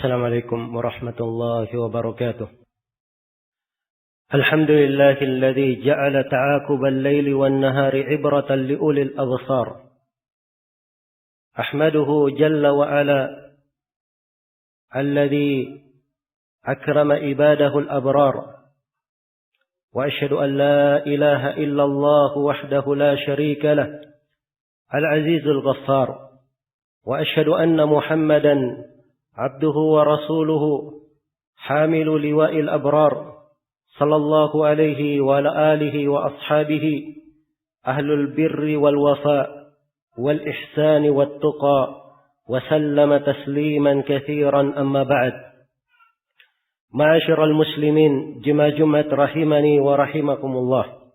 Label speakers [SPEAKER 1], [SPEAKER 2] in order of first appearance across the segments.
[SPEAKER 1] السلام عليكم ورحمة الله وبركاته. الحمد لله الذي جعل تعاقب الليل والنهار عبرة لأولي الأبصار. أحمده جل وعلا الذي أكرم عباده الأبرار، وأشهد أن لا إله إلا الله وحده لا شريك له العزيز الغفار، وأشهد أن محمدا عبده ورسوله حامل لواء الأبرار صلى الله عليه وعلى آله وأصحابه أهل البر والوفاء والإحسان والتقى وسلم تسليما كثيرا. أما بعد، معاشر المسلمين جماعة rahimani wa rahimakumullah.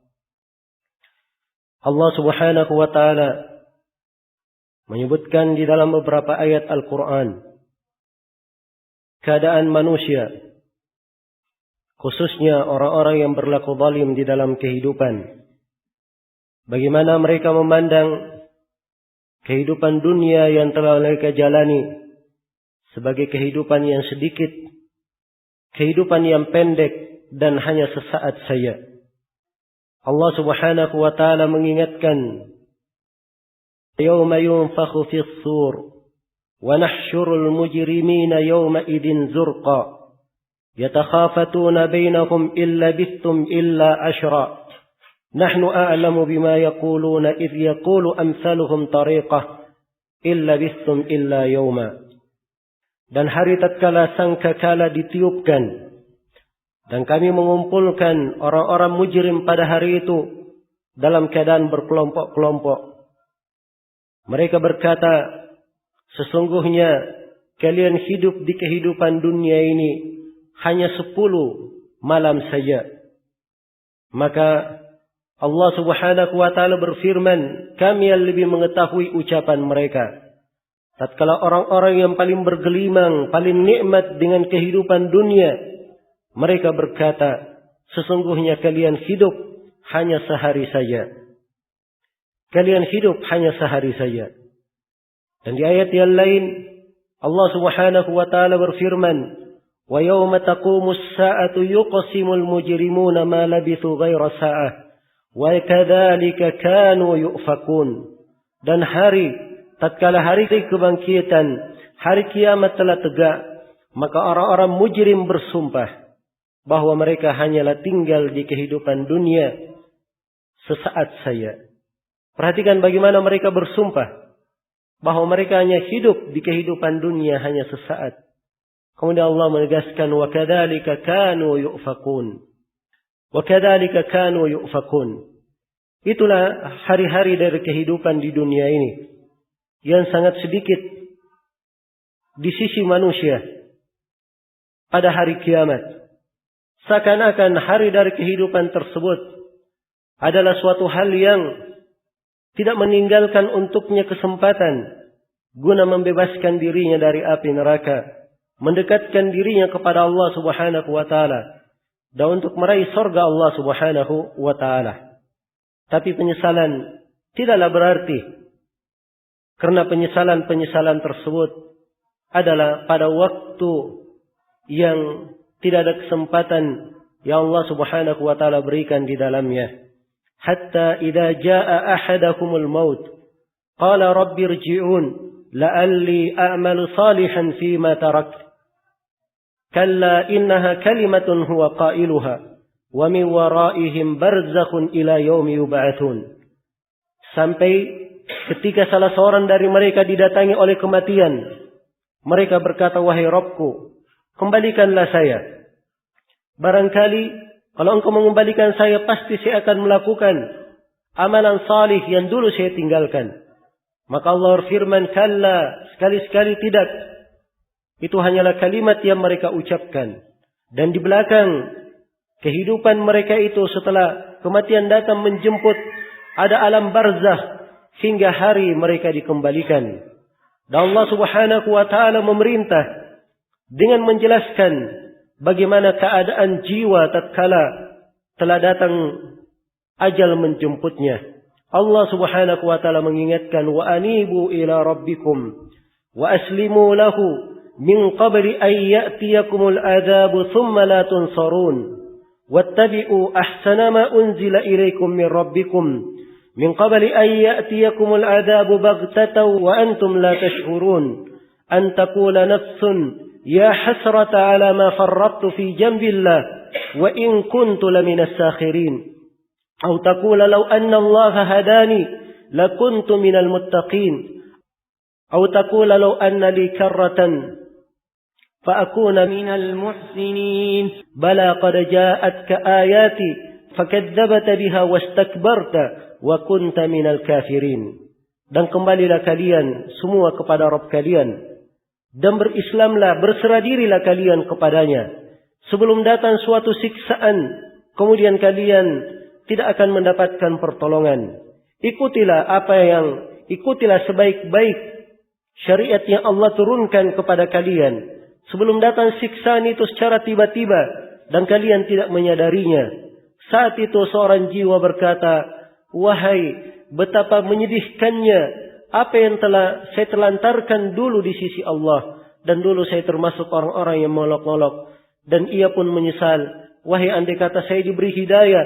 [SPEAKER 1] Allah Subhanahu wa taala menyebutkan di dalam beberapa ayat Al-Qur'an keadaan manusia, khususnya orang-orang yang berlaku zalim di dalam kehidupan. Bagaimana mereka memandang kehidupan dunia yang telah mereka jalani sebagai kehidupan yang sedikit, kehidupan yang pendek dan hanya sesaat saja. Allah Subhanahu wa taala mengingatkan, "Yauma yunfakhu fis-sur wa nahsyurul mujrimina yawma idzin zurqa yatakhafatuna bainahum illa bistum illa ashra nahnu a'lamu bima yaquluna idh yaqulu amsaluhum tariqah illa bistum illa yawma." Dan hari tatkala sangkakala ditiupkan dan kami mengumpulkan orang-orang mujrim pada hari itu dalam keadaan berkelompok-kelompok, mereka berkata, "Sesungguhnya kalian hidup di kehidupan dunia ini hanya 10 malam saja." Maka Allah Subhanahu wa taala berfirman, "Kami yang lebih mengetahui ucapan mereka." Tatkala orang-orang yang paling bergelimang, paling nikmat dengan kehidupan dunia, mereka berkata, "Sesungguhnya kalian hidup hanya sehari saja." Kalian hidup hanya sehari saja. Dan di ayat yang lain Allah Subhanahu wa taala berfirman, "Wa yauma taqumus saa'atu yuqsimul mujrimuna ma labithu ghaira sa'ah wa kadzalika kanu yufakun." Dan tatkala hari kebangkitan, hari kiamat telah tegak, maka orang-orang mujrim bersumpah bahwa mereka hanyalah tinggal di kehidupan dunia sesaat saja. Perhatikan bagaimana mereka bersumpah bahwa mereka hanya hidup di kehidupan dunia hanya sesaat. Kemudian Allah menegaskan, "Wa kadzalika kanu yufakun." Wa kadzalika kanu yufakun. Itulah hari-hari dari kehidupan di dunia ini yang sangat sedikit di sisi manusia. Pada hari kiamat, seakan-akan hari dari kehidupan tersebut adalah suatu hal yang tidak meninggalkan untuknya kesempatan guna membebaskan dirinya dari api neraka, mendekatkan dirinya kepada Allah Subhanahu wa taala, dan untuk meraih surga Allah Subhanahu wa taala. Tapi penyesalan tidaklah berarti, karena penyesalan tersebut adalah pada waktu yang tidak ada kesempatan yang Allah Subhanahu wa taala berikan di dalamnya. Hatta idza jaa ahadakumul maut qala rabbi irji'un la'alli a'malu salihan fima tarakt kalla innaha kalimatun huwa qailuha wa min waraihim barzakhun ila yaumi yub'atsun. Sampai ketika salah seorang dari mereka didatangi oleh kematian, mereka berkata, "Wahai Rabbku, kembalikanlah saya. Barangkali kalau engkau mengembalikan saya, pasti saya akan melakukan amalan salih yang dulu saya tinggalkan." Maka Allah berfirman, "Kalla, sekali-sekali tidak. Itu hanyalah kalimat yang mereka ucapkan." Dan di belakang kehidupan mereka itu setelah kematian datang menjemput, ada alam barzakh hingga hari mereka dikembalikan. Dan Allah Subhanahu wa taala memerintah dengan menjelaskan bagaimana keadaan jiwa tatkala telah datang ajal menjemputnya. Allah Subhanahu wa taala mengingatkan, "Wa anibu ila rabbikum wa aslimu lahu min qabli an ya'tiyakumul adzabu thumma la tunsarun wattabi'u ahsana ma unzila ilaykum min rabbikum min qabli an ya'tiyakumul adzabu baghtatan wa antum la tash'urun an taqula nafsun ya hasrata ala ma farrattu fi jambillah wa in kuntu laminas sakhirin aw taqula law anna allaha hadani lakuntu minal muttaqin aw taqula law anna li karratan فأكون من المحسنين بلى قد جاءتك آياتي فكذبت بها واستكبرت وكنت من الكافرين. Dan kembalilah kalian semua kepada Rabb kalian dan berislamlah, berserah dirilah kalian kepadanya sebelum datang suatu siksaan, kemudian kalian tidak akan mendapatkan pertolongan. Ikutilah sebaik-baik syariat yang Allah turunkan kepada kalian sebelum datang siksaan itu secara tiba-tiba dan kalian tidak menyadarinya. Saat itu seorang jiwa berkata, wahai betapa menyedihkannya apa yang telah saya telantarkan dulu di sisi Allah, dan dulu saya termasuk orang-orang yang molok-molok. Dan ia pun menyesal, wahai andai kata saya diberi hidayah,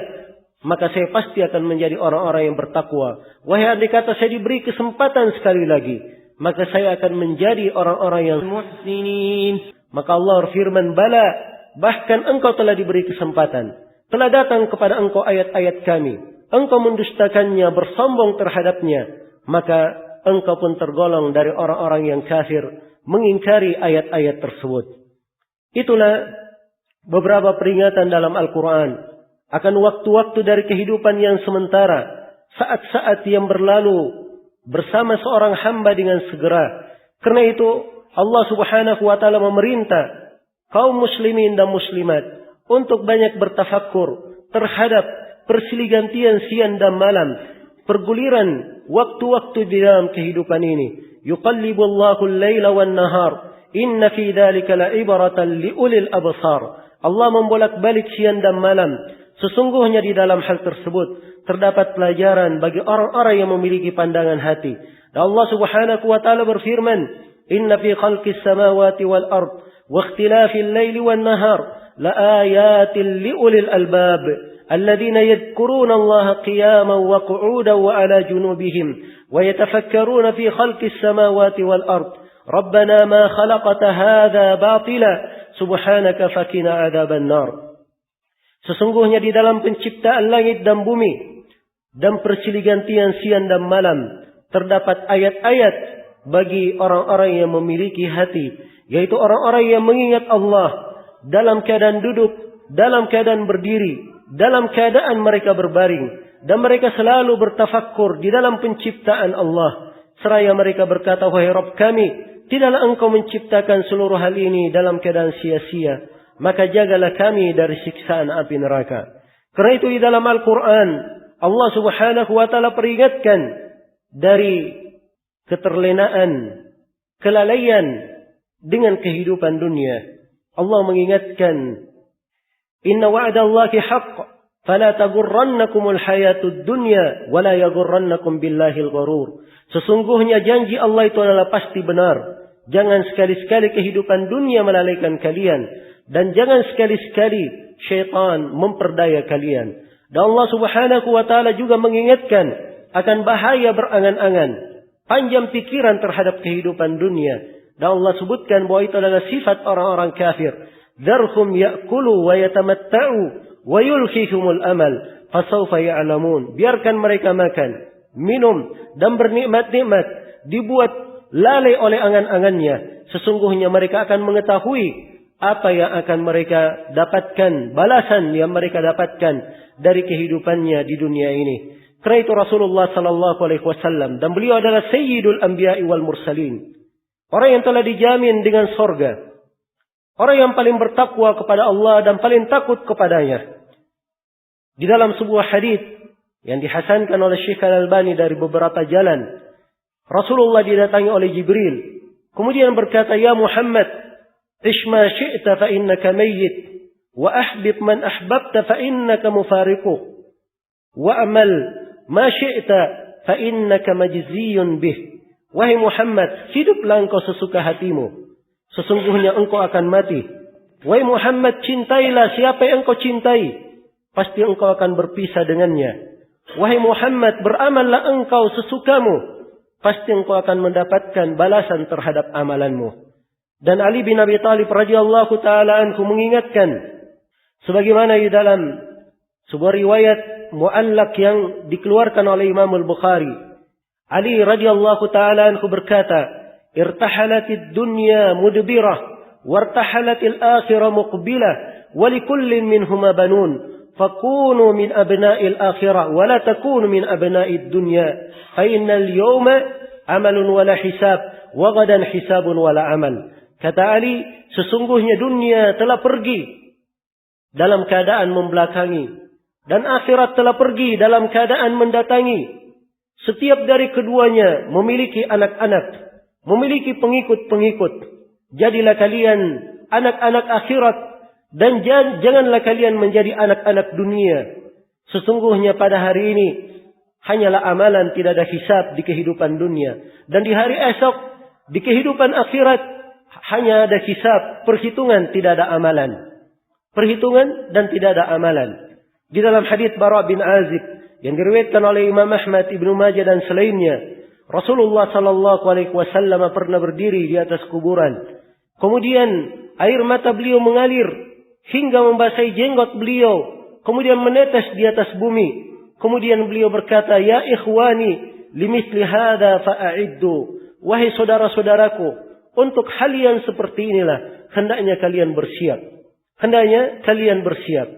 [SPEAKER 1] maka saya pasti akan menjadi orang-orang yang bertakwa. Wahai andai kata saya diberi kesempatan sekali lagi, maka saya akan menjadi orang-orang yang muhsinin. Maka Allah berfirman, bala, bahkan engkau telah diberi kesempatan. Telah datang kepada engkau ayat-ayat kami. Engkau mendustakannya, bersombong terhadapnya. Maka engkau pun tergolong dari orang-orang yang kafir, mengingkari ayat-ayat tersebut. Itulah beberapa peringatan dalam Al-Quran akan waktu-waktu dari kehidupan yang sementara, saat-saat yang berlalu bersama seorang hamba dengan segera. Karena itu Allah Subhanahu wa taala memerintah kaum muslimin dan muslimat untuk banyak bertafakkur terhadap persilih-gantian siang dan malam, perguliran waktu-waktu di dalam kehidupan ini. Yuqallibullahu al-laila wan-nahar, inna fi dzalika la'ibratan liulil absar. Allah membolak-balik siang dan malam. Sesungguhnya di dalam hal tersebut terdapat pelajaran bagi orang-orang yang memiliki pandangan hati. Dan Allah Subhanahu wa taala berfirman, "Inna fi khalqis samawati wal ard wa ikhtilafil laili wan nahar laayatin liulil albab alladziina yadhkuruna Allaha qiyaman wa qu'udan wa 'ala junubihim wa yatafakkaruna fi khalqis samawati wal ard. Rabbana ma khalaqta hadza batila subhanaka fakina 'adzaban nar." Sesungguhnya di dalam penciptaan langit dan bumi dan persilih-gantian siang dan malam terdapat ayat-ayat bagi orang-orang yang memiliki hati, yaitu orang-orang yang mengingat Allah dalam keadaan duduk, dalam keadaan berdiri, dalam keadaan mereka berbaring, dan mereka selalu bertafakkur di dalam penciptaan Allah. Seraya mereka berkata, wahai Rabb kami, tidaklah engkau menciptakan seluruh hal ini dalam keadaan sia-sia, maka jagalah kami dari siksaan api neraka. Karena itu di dalam Al-Quran Allah Subhanahu wa taala peringatkan dari keterlenaan, kelalaian dengan kehidupan dunia. Allah mengingatkan, inna wa'dallahi haqq fala tagurrannakumul hayatud dunya wala yagurrannakum billahil gharur. Sesungguhnya janji Allah itu adalah pasti benar. Jangan sekali-sekali kehidupan dunia melalaikan kalian, dan jangan sekali-sekali syaitan memperdaya kalian. Dan Allah Subhanahu wa taala juga mengingatkan akan bahaya berangan-angan, panjang pikiran terhadap kehidupan dunia. Dan Allah sebutkan bahwa itu adalah sifat orang-orang kafir. Dzarhum ya'kulu wa yatamatta'u wa yulhihimul amal fasawfa ya'lamun. Biarkan mereka makan, minum dan bernikmat-nikmat, dibuat lalai oleh angan-angannya. Sesungguhnya mereka akan mengetahui apa yang akan mereka dapatkan, balasan yang mereka dapatkan dari kehidupannya di dunia ini. Karena itu Rasulullah sallallahu alaihi wasallam, dan beliau adalah sayyidul anbiya'i wal mursalin, orang yang telah dijamin dengan sorga, orang yang paling bertakwa kepada Allah dan paling takut kepadanya. Di dalam sebuah hadis yang dihasankan oleh Syekh Al-Albani dari beberapa jalan, Rasulullah didatangi oleh Jibril, kemudian berkata, ya Muhammad, ish ma syi'ta fa innaka mayyit wa ahbib man ahbabta fa innaka mufariquh wa amal ma syi'ta fa innaka majziyun bih. Wahai Muhammad, hiduplah engkau sesuka hatimu. sesungguhnya engkau akan mati. Wahai Muhammad, cintailah siapa yang engkau cintai, pasti engkau akan berpisah dengannya. Wahai Muhammad, beramallah engkau sesukamu, pasti engkau akan mendapatkan balasan terhadap amalanmu. Dan Ali bin Abi Thalib radhiyallahu taala anhu mengingatkan, sebagaimana di dalam sebuah riwayat mu'allaq yang dikeluarkan oleh Imam Al-Bukhari, Ali radhiyallahu taala anhu berkata, irtahalatid dunya mudbirah wartahalatil akhirah muqbilah wa likullin minhuma banun fakunu min abna'il akhirah wa la takunu min abna'id dunya fa innal yawma amalun wala hisab wa gadan hisabun wala amal. Kata Ali, sesungguhnya dunia telah pergi dalam keadaan membelakangi dan akhirat telah pergi dalam keadaan mendatangi. Setiap dari keduanya memiliki anak-anak, memiliki pengikut-pengikut. Jadilah kalian anak-anak akhirat dan janganlah kalian menjadi anak-anak dunia. Sesungguhnya pada hari ini hanyalah amalan, tidak ada hisab di kehidupan dunia. Dan di hari esok, di kehidupan akhirat, hanya ada hisab, perhitungan, tidak ada amalan. Perhitungan dan tidak ada amalan. Di dalam hadits Bara bin Azib yang diriwayatkan oleh Imam Ahmad, Ibnu Majah dan selainnya, Rasulullah sallallahu alaihi wasallam pernah berdiri di atas kuburan. Kemudian air mata beliau mengalir hingga membasahi jenggot beliau, kemudian menetes di atas bumi. Kemudian beliau berkata, "Ya ikhwani, limithli hadza fa'iddu." Wahai saudara-saudaraku, untuk hal yang seperti inilah hendaknya kalian bersiap. Hendaknya kalian bersiap.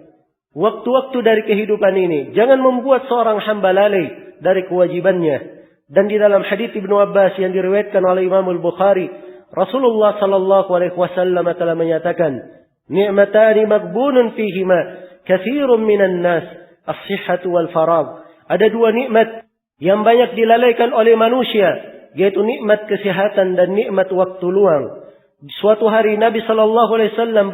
[SPEAKER 1] Waktu-waktu dari kehidupan ini jangan membuat seorang hamba lalai dari kewajibannya. Dan di dalam hadits Ibnu Abbas yang diriwayatkan oleh Imam Al-Bukhari, Rasulullah sallallahu alaihi wasallam telah menyatakan, "Ni'matani maghbunun fihima katsirun minan nas, as-sihhatu wal faragh." Ada dua nikmat yang banyak dilalaikan oleh manusia, yaitu nikmat kesehatan dan nikmat waktu luang. Suatu hari Nabi sallallahu alaihi wasallam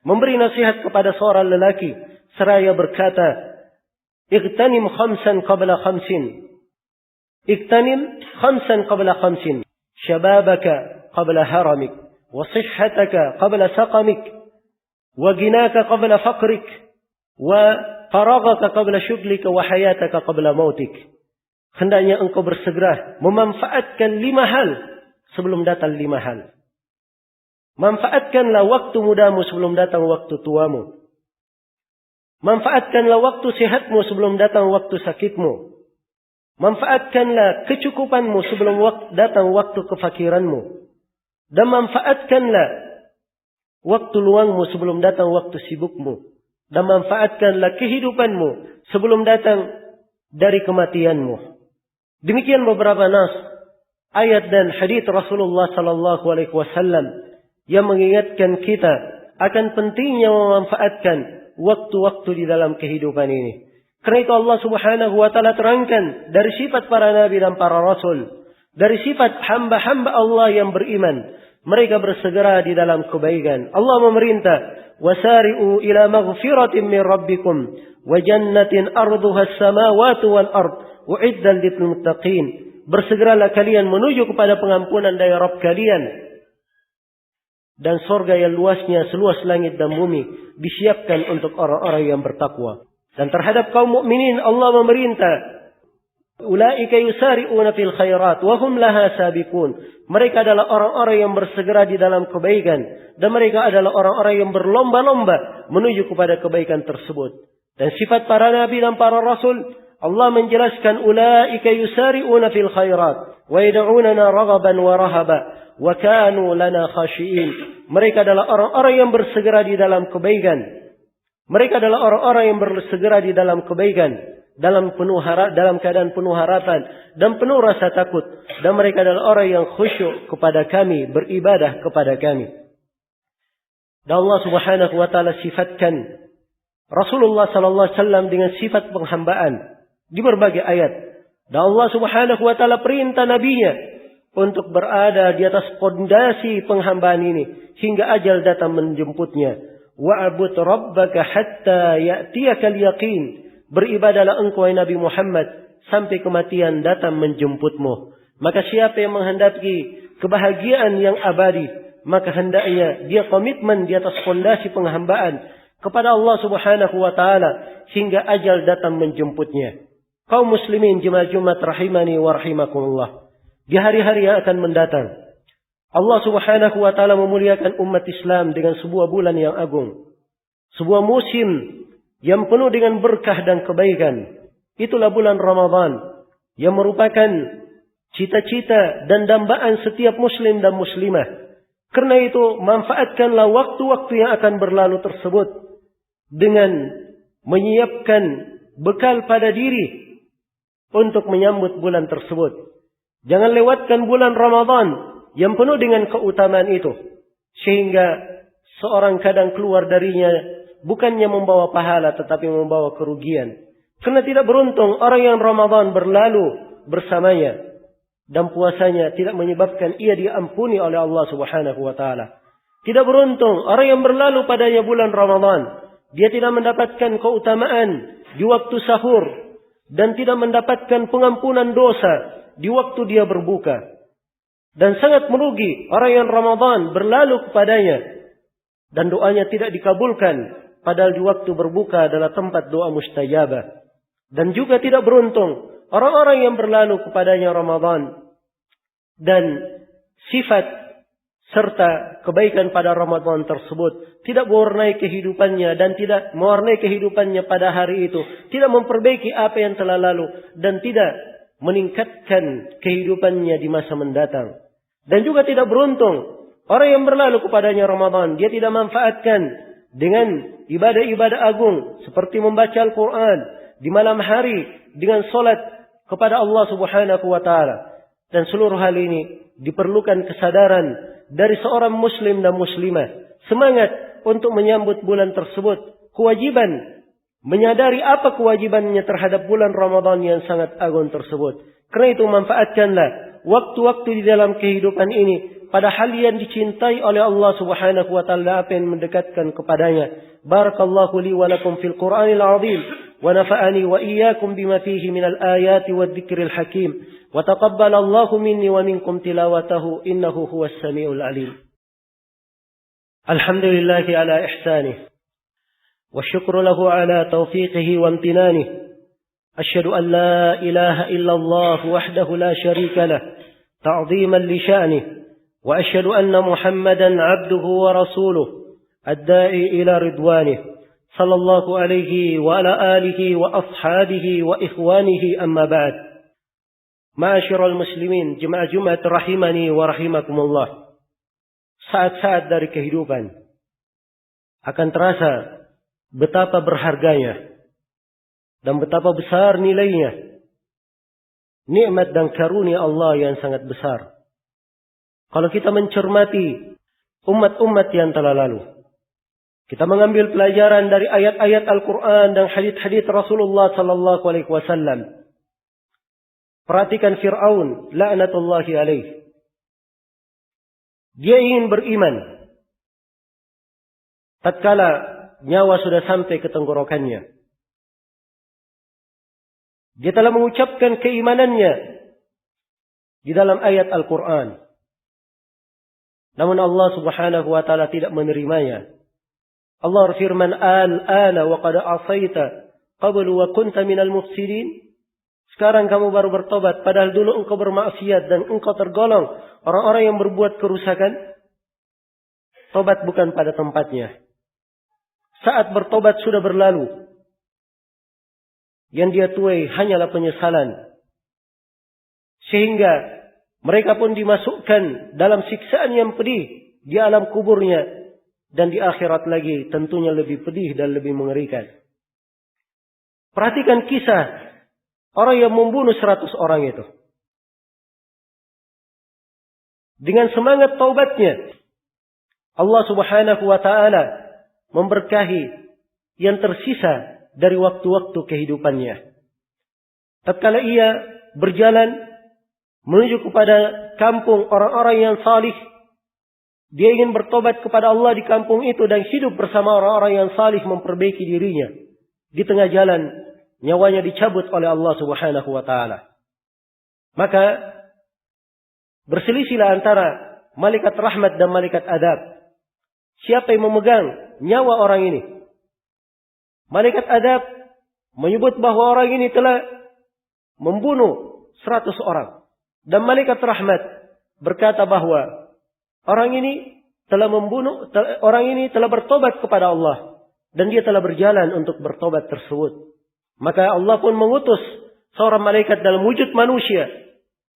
[SPEAKER 1] memberi nasihat kepada seorang lelaki seraya berkata, "Ightanim khamsan qabla khamsin. Ightanim khamsan qabla khamsin. Shababaka qabla haramik, wa sihhataka qabla saqamik, wa ginaka qabla faqrik, wa faragaka qabla syughlika, wa hayataka qabla mautik." Hendaknya engkau bersegera memanfaatkan 5 hal sebelum datang 5 hal. Manfaatkanlah waktu mudamu sebelum datang waktu tuamu. Manfaatkanlah waktu sehatmu sebelum datang waktu sakitmu. Manfaatkanlah kecukupanmu sebelum datang waktu kefakiranmu. Dan manfaatkanlah waktu luangmu sebelum datang waktu sibukmu. Dan manfaatkanlah kehidupanmu sebelum datang dari kematianmu. Demikian beberapa nas, ayat dan hadits Rasulullah sallallahu alaihi wasallam yang mengingatkan kita akan pentingnya memanfaatkan waktu-waktu di dalam kehidupan ini. Karena itu Allah Subhanahu wa taala terangkan dari sifat para nabi dan para rasul, dari sifat hamba-hamba Allah yang beriman, mereka bersegera di dalam kebaikan. Allah memerintah, "Wasari'u ila maghfiratin min rabbikum wa jannatin arduha as-samawati wal ard." U'iddan lil muttaqin. Bersegeralah kalian menuju kepada pengampunan dari Rabb kalian, dan surga yang luasnya seluas langit dan bumi disiapkan untuk orang-orang yang bertakwa. Dan terhadap kaum mukminin Allah memerintah, ulaika yusari'una fil khairat wa hum laha sabiqun. Mereka adalah orang-orang yang bersegera di dalam kebaikan, dan mereka adalah orang-orang yang berlomba-lomba menuju kepada kebaikan tersebut. Dan sifat para nabi dan para rasul, Allah menjelaskan, ulaika yusari'una fil khairat wa yad'unana raghaban wa rahaba wa kanu lana khashi'in. Mereka adalah orang-orang yang bersegera di dalam kebaikan. Mereka adalah orang-orang yang bersegera di dalam kebaikan, dalam keadaan penuh harapan dan penuh rasa takut. Dan mereka adalah orang yang khusyuk kepada kami, beribadah kepada kami. Dan Allah Subhanahu wa taala sifatkan Rasulullah sallallahu alaihi wasallam dengan sifat penghambaan di berbagai ayat. Dan Allah Subhanahu wa taala perintah nabinya untuk berada di atas pondasi penghambaan ini hingga ajal datang menjemputnya. Wa'bud rabbaka hatta ya'tiyakal yaqin. Beribadalah engkau Nabi Muhammad sampai kematian datang menjemputmu. Maka siapa yang menghendaki kebahagiaan yang abadi, maka hendaknya dia komitmen di atas fondasi penghambaan kepada Allah Subhanahu wa taala hingga ajal datang menjemputnya. Kaum muslimin jemaah Jumat rahimani wa rahimakumullah. Di hari-hari yang akan mendatang, Allah Subhanahu wa taala memuliakan umat Islam dengan sebuah bulan yang agung. Sebuah musim yang penuh dengan berkah dan kebaikan. Itulah bulan Ramadan yang merupakan cita-cita dan dambaan setiap muslim dan muslimah. Karena itu manfaatkanlah waktu-waktu yang akan berlalu tersebut dengan menyiapkan bekal pada diri untuk menyambut bulan tersebut. Jangan lewatkan bulan Ramadan yang penuh dengan keutamaan itu. Sehingga seorang kadang keluar darinya bukannya membawa pahala tetapi membawa kerugian. Karena tidak beruntung orang yang Ramadan berlalu bersamanya dan puasanya tidak menyebabkan ia diampuni oleh Allah Subhanahu wa taala. Tidak beruntung orang yang berlalu padanya bulan Ramadan, dia tidak mendapatkan keutamaan di waktu sahur dan tidak mendapatkan pengampunan dosa di waktu dia berbuka. Dan sangat merugi orang yang Ramadan berlalu kepadanya dan doanya tidak dikabulkan, padahal di waktu berbuka adalah tempat doa mustajabah. Dan juga tidak beruntung orang-orang yang berlalu kepadanya Ramadan dan sifat serta kebaikan pada Ramadan tersebut tidak mewarnai kehidupannya dan tidak mewarnai kehidupannya pada hari itu, tidak memperbaiki apa yang telah lalu dan tidak meningkatkan kehidupannya di masa mendatang. Dan juga tidak beruntung orang yang berlalu kepadanya Ramadan, dia tidak manfaatkan dengan ibadah-ibadah agung seperti membaca Al-Quran di malam hari dengan solat kepada Allah Subhanahu wa taala. Dan seluruh hal ini diperlukan kesadaran dari seorang muslim dan muslimah. Semangat untuk menyambut bulan tersebut. Kewajiban menyadari apa kewajibannya terhadap bulan Ramadan yang sangat agung tersebut. Karena itu manfaatkanlah waktu-waktu di dalam kehidupan ini pada hal yang dicintai oleh Allah Subhanahu wa taala, apa yang mendekatkan kepadanya. Barakallahu li wa lakum fil Qur'anil 'azim wa nafa'ani wa iyyakum bima fihi minal ayati wadh-dhikril hakim wa taqabbalallahu minni wa minkum tilawatahu innahu huwas samiul alim. Alhamdulillahi ala ihsanihi wa syukru lahu ala taufiqihi wa amtinanihi. Asyhadu an la ilaha illallah wahdahu la syarika lah ta'dhiman li sya'nihi wa asyhadu anna Muhammadan 'abduhu wa rasuluhu ad-da'i ila ridwanihi sallallahu alaihi wa ala alihi wa ashabihi wa ikhwanihi amma ba'd. Ma'asyiral muslimin jemaah Jumat rahimani wa rahimakumullah. Saat-saat dari kehidupan akan terasa betapa berharganya dan betapa besar nilainya nikmat dan karunia Allah yang sangat besar. Kalau kita mencermati umat-umat yang telah lalu, kita mengambil pelajaran dari ayat-ayat Al-Quran dan hadits-hadits Rasulullah sallallahu alaihi wasallam. Perhatikan Fir'aun, la'natullahi alaih. Dia ingin beriman tatkala nyawa sudah sampai ke tenggorokannya. Dia telah mengucapkan keimanannya di dalam ayat Al-Quran. Namun Allah Subhanahu wa taala tidak menerimanya. Allah berfirman, "Al-ana wa qad asaita qablu wa kunta minal mufsidin." Sekarang kamu baru bertobat, padahal dulu engkau bermaksiat dan engkau tergolong orang-orang yang berbuat kerusakan. Tobat bukan pada tempatnya. Saat bertobat sudah berlalu. Yang dia tuai hanyalah penyesalan. Sehingga mereka pun dimasukkan dalam siksaan yang pedih di alam kuburnya. Dan di akhirat lagi tentunya lebih pedih dan lebih mengerikan. Perhatikan kisah orang yang membunuh 100 orang itu. Dengan semangat taubatnya, Allah Subhanahu wa taala memberkahi yang tersisa dari waktu-waktu kehidupannya. Tatkala ia berjalan menuju kepada kampung orang-orang yang salih, dia ingin bertobat kepada Allah di kampung itu dan hidup bersama orang-orang yang salih memperbaiki dirinya. Di tengah jalan nyawanya dicabut oleh Allah Subhanahu wa taala. Maka berselisihlah antara malaikat rahmat dan malaikat adab. Siapa yang memegang nyawa orang ini? Malaikat adab menyebut bahwa orang ini telah membunuh 100 orang. Dan malaikat rahmat berkata bahwa orang ini telah bertobat kepada Allah. Dan dia telah berjalan untuk bertobat tersebut. Maka Allah pun mengutus seorang malaikat dalam wujud manusia.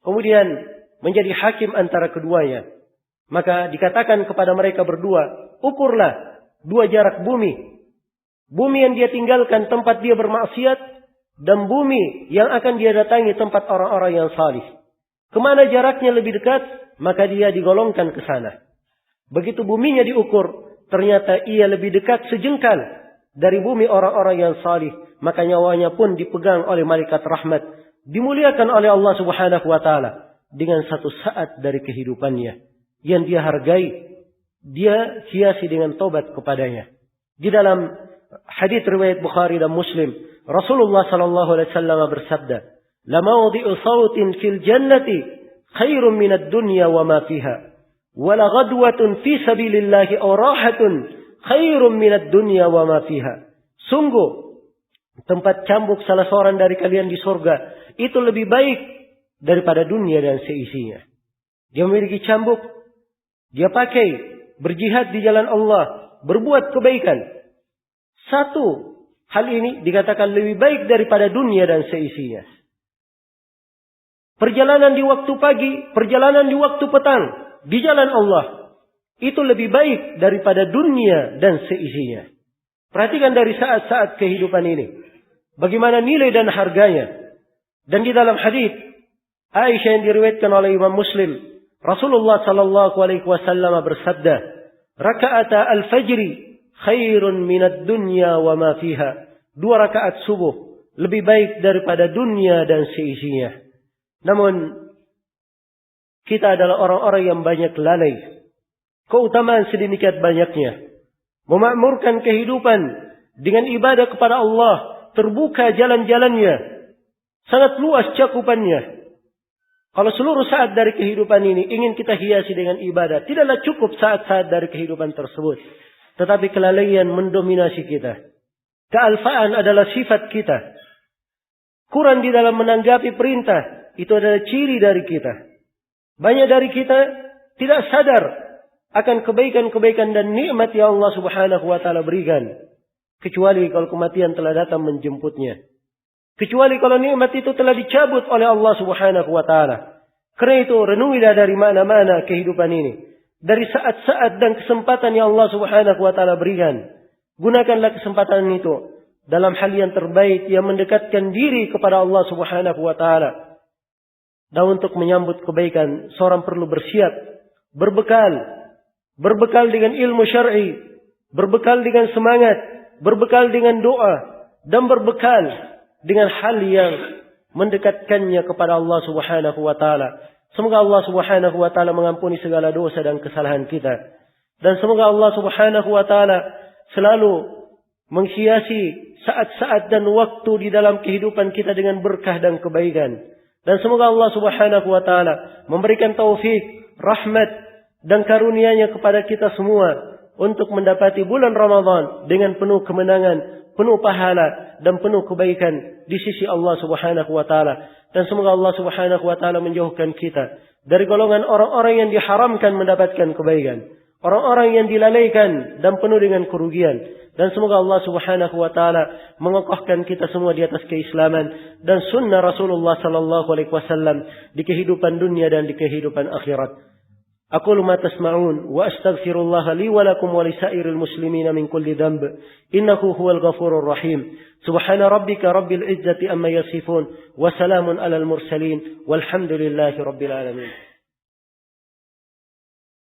[SPEAKER 1] Kemudian menjadi hakim antara keduanya. Maka dikatakan kepada mereka berdua, ukurlah 2 jarak bumi. Bumi yang dia tinggalkan tempat dia bermaksiat. Dan bumi yang akan dia datangi tempat orang-orang yang salih. Kemana jaraknya lebih dekat, maka dia digolongkan ke sana. Begitu buminya diukur, ternyata ia lebih dekat sejengkal dari bumi orang-orang yang salih. Maka nyawanya pun dipegang oleh malaikat rahmat. Dimuliakan oleh Allah subhanahu wa ta'ala. Dengan satu saat dari kehidupannya. Yang dia hargai. Dia hiasi dengan tobat kepadanya. Di dalam hadits riwayat Bukhari dan Muslim. Rasulullah sallallahu alaihi wasallam bersabda. Lamawdi'u sautin fil jannati khairun minad dunya wa ma fiha. Wala ghadwatun fi sabilillahi aw rahatun khairun minad dunya wa ma fiha. Sungguh tempat cambuk salah seorang dari kalian di surga itu lebih baik daripada dunia dan seisinya. Dia memiliki cambuk, dia pakai berjihad di jalan Allah, berbuat kebaikan. Satu hal ini dikatakan lebih baik daripada dunia dan seisinya. Perjalanan di waktu pagi, perjalanan di waktu petang di jalan Allah itu lebih baik daripada dunia dan seisinya. Perhatikan dari saat-saat kehidupan ini. Bagaimana nilai dan harganya. Dan di dalam hadis Aisyah yang diriwayatkan oleh Imam Muslim, Rasulullah sallallahu alaihi wasallam bersabda, "Raka'ata al-fajri khairun minad dunya wa ma fiha." 2 rakaat subuh lebih baik daripada dunia dan seisinya. Namun kita adalah orang-orang yang banyak lalai. Keutamaan sedemikian banyaknya. Memakmurkan kehidupan dengan ibadah kepada Allah. Terbuka jalan-jalannya. Sangat luas cakupannya. Kalau seluruh saat dari kehidupan ini ingin kita hiasi dengan ibadah. Tidaklah cukup saat-saat dari kehidupan tersebut. Tetapi kelalaian mendominasi kita. Kealfaan adalah sifat kita. Kurang di dalam menanggapi perintah. Itu adalah ciri dari kita. Banyak dari kita tidak sadar akan kebaikan-kebaikan dan nikmat yang Allah subhanahu wa ta'ala berikan. Kecuali kalau kematian telah datang menjemputnya. Kecuali kalau nikmat itu telah dicabut oleh Allah subhanahu wa ta'ala. Karena itu renungilah dari mana-mana kehidupan ini. Dari saat-saat dan kesempatan yang Allah subhanahu wa ta'ala berikan. Gunakanlah kesempatan itu dalam hal yang terbaik yang mendekatkan diri kepada Allah subhanahu wa ta'ala. Dan untuk menyambut kebaikan, seorang perlu bersiap, berbekal dengan ilmu syar'i, berbekal dengan semangat, berbekal dengan doa, dan berbekal dengan hal yang mendekatkannya kepada Allah subhanahu wa ta'ala. Semoga Allah subhanahu wa ta'ala mengampuni segala dosa dan kesalahan kita. Dan semoga Allah subhanahu wa ta'ala selalu menghiasi saat-saat dan waktu di dalam kehidupan kita dengan berkah dan kebaikan. Dan semoga Allah subhanahu wa ta'ala memberikan taufik, rahmat, dan karunia-Nya kepada kita semua untuk mendapati bulan Ramadan dengan penuh kemenangan, penuh pahala, dan penuh kebaikan di sisi Allah subhanahu wa ta'ala. Dan semoga Allah subhanahu wa ta'ala menjauhkan kita dari golongan orang-orang yang diharamkan mendapatkan kebaikan. Orang-orang yang dilalaikan dan penuh dengan kerugian. Dan semoga Allah subhanahu wa ta'ala mengokohkan kita semua di atas keislaman dan sunnah Rasulullah sallallahu alaihi wasallam di kehidupan dunia dan di kehidupan akhirat. Aqulu ma tasma'un wa astaghfirullah li wa lakum wa lisairil muslimin min kulli dhanb innahu huwal ghafurur rahim. Subhana rabbika rabbil izzati amma yasifun wa salamun alal mursalin walhamdulillahi rabbil alamin.